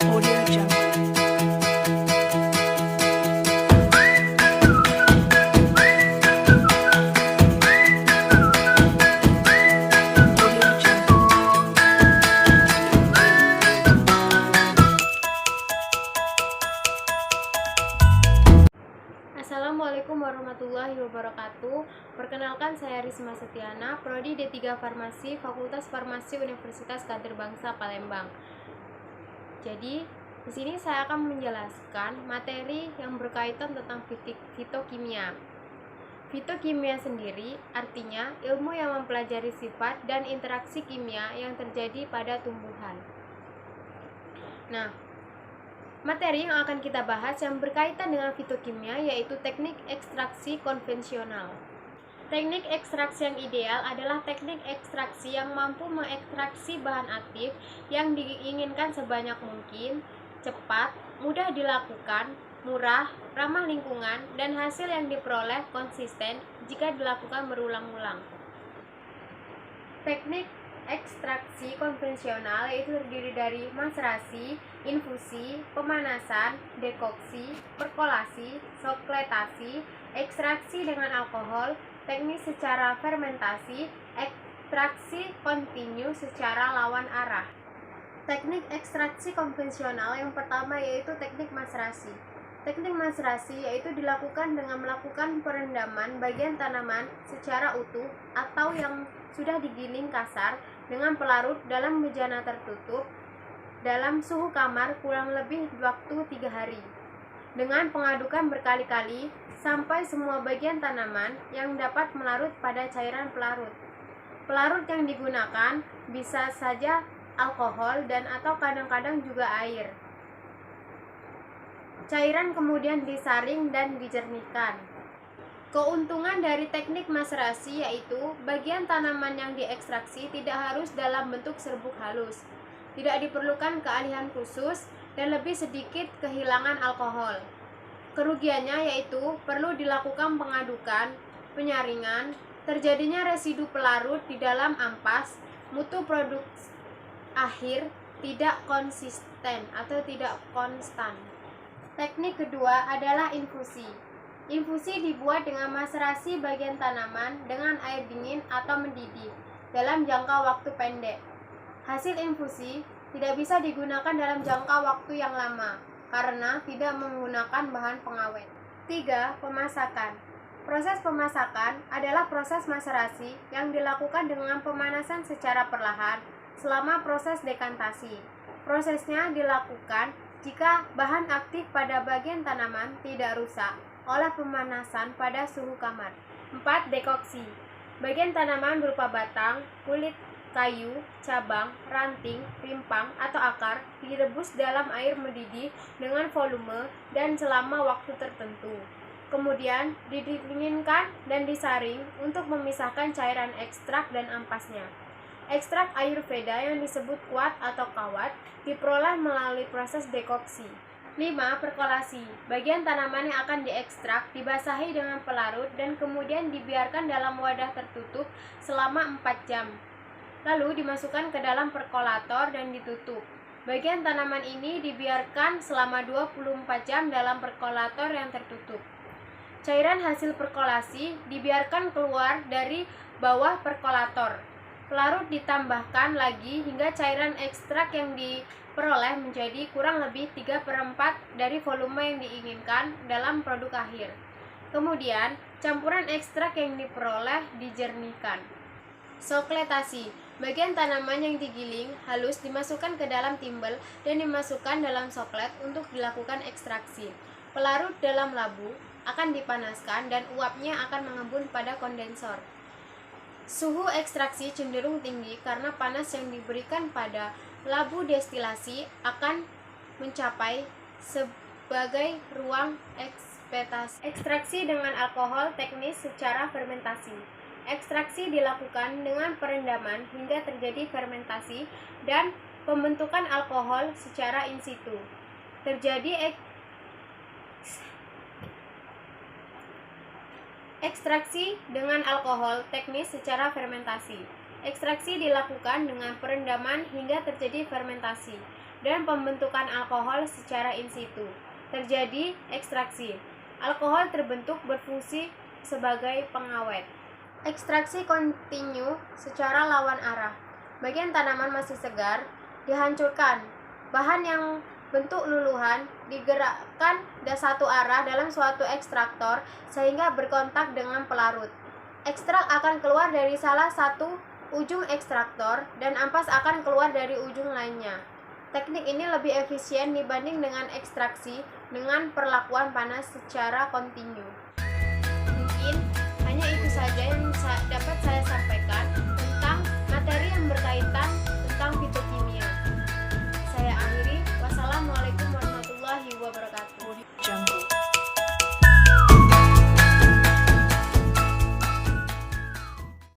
Audio Jungle. Audio Jungle. Assalamualaikum warahmatullahi wabarakatuh. Perkenalkan, saya Risma Setiana, Prodi D3 Farmasi, Fakultas Farmasi Universitas Kader Bangsa Palembang. Jadi, di sini saya akan menjelaskan materi yang berkaitan tentang fitokimia. Fitokimia sendiri artinya ilmu yang mempelajari sifat dan interaksi kimia yang terjadi pada tumbuhan. Nah, materi yang akan kita bahas yang berkaitan dengan fitokimia yaitu teknik ekstraksi konvensional. Teknik ekstraksi yang ideal adalah teknik ekstraksi yang mampu mengekstraksi bahan aktif yang diinginkan sebanyak mungkin, cepat, mudah dilakukan, murah, ramah lingkungan, dan hasil yang diperoleh konsisten jika dilakukan berulang-ulang. Teknik ekstraksi konvensional yaitu terdiri dari maserasi, infusi, pemanasan, dekoksi, perkolasi, sokletasi, ekstraksi dengan alkohol, teknik secara fermentasi, ekstraksi kontinu secara lawan arah. Teknik ekstraksi konvensional yang pertama yaitu teknik maserasi. Teknik maserasi yaitu dilakukan dengan melakukan perendaman bagian tanaman secara utuh atau yang sudah digiling kasar dengan pelarut dalam bejana tertutup dalam suhu kamar kurang lebih waktu 3 hari. Dengan pengadukan berkali-kali sampai semua bagian tanaman yang dapat melarut pada cairan pelarut. Pelarut yang digunakan bisa saja alkohol dan atau kadang-kadang juga air. Cairan kemudian disaring dan dijernihkan. Keuntungan dari teknik maserasi yaitu bagian tanaman yang diekstraksi tidak harus dalam bentuk serbuk halus, tidak diperlukan keahlian khusus, dan lebih sedikit kehilangan alkohol. Kerugiannya yaitu perlu dilakukan pengadukan, penyaringan, terjadinya residu pelarut di dalam ampas, mutu produk akhir tidak konsisten atau tidak konstan. Teknik kedua adalah infusi. Infusi dibuat dengan maserasi bagian tanaman dengan air dingin atau mendidih dalam jangka waktu pendek. Hasil infusi tidak bisa digunakan dalam jangka waktu yang lama karena tidak menggunakan bahan pengawet. 3. Pemasakan. Proses pemasakan adalah proses maserasi yang dilakukan dengan pemanasan secara perlahan selama proses dekantasi. Prosesnya dilakukan jika bahan aktif pada bagian tanaman tidak rusak oleh pemanasan pada suhu kamar. 4. Dekoksi. Bagian tanaman berupa batang, kulit, kayu, cabang, ranting, rimpang, atau akar direbus dalam air mendidih dengan volume dan selama waktu tertentu. Kemudian didinginkan dan disaring untuk memisahkan cairan ekstrak dan ampasnya. Ekstrak Ayurveda yang disebut kuat atau kawat diperoleh melalui proses dekoksi. 5. Perkolasi. Bagian tanaman yang akan diekstrak dibasahi dengan pelarut dan kemudian dibiarkan dalam wadah tertutup selama 4 jam. Lalu dimasukkan ke dalam perkolator dan ditutup. Bagian tanaman ini dibiarkan selama 24 jam dalam perkolator yang tertutup. Cairan hasil perkolasi dibiarkan keluar dari bawah perkolator. Pelarut ditambahkan lagi hingga cairan ekstrak yang diperoleh menjadi kurang lebih 3/4 dari volume yang diinginkan dalam produk akhir. Kemudian, campuran ekstrak yang diperoleh dijernihkan. Sokletasi. Bagian tanaman yang digiling halus dimasukkan ke dalam timbel dan dimasukkan dalam soklet untuk dilakukan ekstraksi. Pelarut dalam labu akan dipanaskan dan uapnya akan mengembun pada kondensor. Suhu ekstraksi cenderung tinggi karena panas yang diberikan pada labu destilasi akan mencapai sebagai ruang ekspektasi. Ekstraksi dengan alkohol teknis secara fermentasi. Ekstraksi dilakukan dengan perendaman hingga terjadi fermentasi dan pembentukan alkohol secara in situ. Terjadi ekstraksi dengan alkohol teknis secara fermentasi. Ekstraksi dilakukan dengan perendaman hingga terjadi fermentasi. dan pembentukan alkohol secara in situ. Terjadi ekstraksi. Alkohol terbentuk berfungsi sebagai pengawet. Ekstraksi kontinu secara lawan arah. Bagian tanaman masih segar dihancurkan. Bahan yang bentuk luluhan digerakkan satu arah dalam suatu ekstraktor sehingga berkontak dengan pelarut. Ekstrak akan keluar dari salah satu ujung ekstraktor dan ampas akan keluar dari ujung lainnya. Teknik ini lebih efisien dibanding dengan ekstraksi dengan perlakuan panas secara kontinu. Mungkin hanya itu saja yang dapat saya sampaikan.